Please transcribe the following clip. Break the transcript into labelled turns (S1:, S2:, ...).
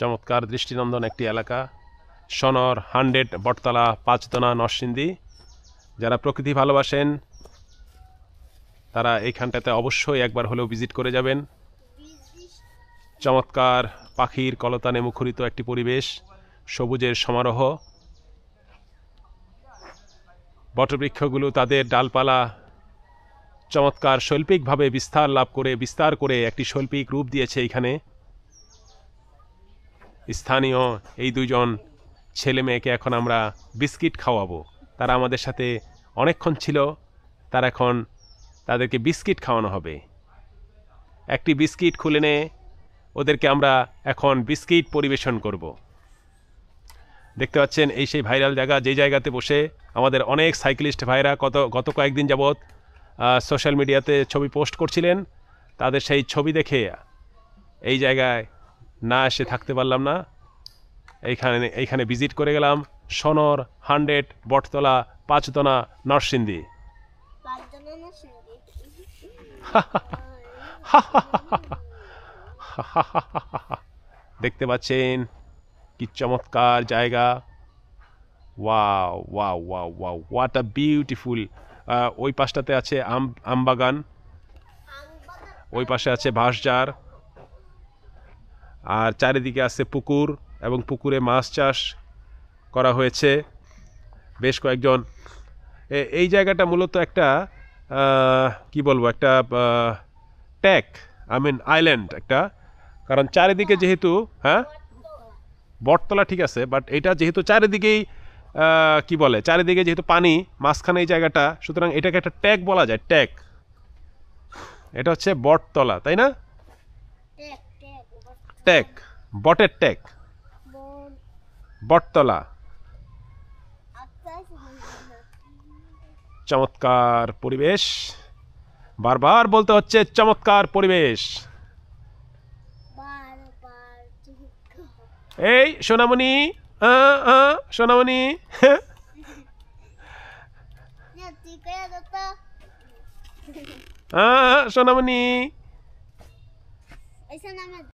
S1: চমৎকার দৃষ্টিনন্দন একটি এলাকা। সনর 100 বটতলা 5 নরসিংদী। যারা প্রকৃতি ভালোবাসেন তারা এইখানটাতে অবশ্যই একবার হলেও ভিজিট করে যাবেন। চমৎকার পাখির কলতানে মুখরিত একটি পরিবেশ, সবুজের সমারোহ। বটবৃক্ষগুলো তাদের ডালপালা চমৎকার শৈল্পিকভাবে বিস্তার করে একটি শৈল্পিক রূপ দিয়েছে এইখানে। স্থানীয় এই দুইজন ছেলে মেয়েকে এখন আমরা বিস্কিট খাওয়াবো। তারা আমাদের সাথে অনেকক্ষণ ছিল, তারা এখন তাদেরকে বিস্কিট খাওয়ানো হবে। একটি বিস্কিট খুলে নে ওদেরকে আমরা এখন বিস্কিট পরিবেশন করব। দেখতে পাচ্ছেন এই সেই ভাইরাল জায়গা, যে জায়গাতে বসে আমাদের অনেক সাইক্লিস্ট ভাইরা গত কয়েকদিন যাবৎ সোশ্যাল মিডিয়াতে ছবি পোস্ট করছিলেন। তাদের সেই ছবি দেখে এই জায়গায় না এসে থাকতে পারলাম না, এইখানে ভিজিট করে গেলাম। সনর 100 বটতলা 5 নরসিংদী। দেখতে পাচ্ছেন কি চমৎকার জায়গা। Wow wow wow wow, what a beautiful. ওই পাশটাতে আছে আমবাগান, ওই পাশে আছে বাঁশঝাড়, আর চারিদিকে আছে পুকুর এবং পুকুরে মাছ চাষ করা হয়েছে। বেশ কয়েকজন, এই জায়গাটা মূলত একটা কি বলবো, একটা ট্যাক, আইল্যান্ড একটা। কারণ চারিদিকে যেহেতু বটতলা ঠিক আছে, বাট এটা যেহেতু চারিদিকেই কি বলে, চারিদিকে যেহেতু পানি, মাঝখানে এই জায়গাটা, সুতরাং এটাকে একটা ট্যাক বলা যায়। ট্যাক, এটা হচ্ছে বটতলা, তাই না? ট্যাক, বটের ট্যাক, বটতলা। চমৎকার পরিবেশ, বারবার বলতে হচ্ছে চমৎকার পরিবেশ। এই সোনামণি, সোনামণি, সোনামণি।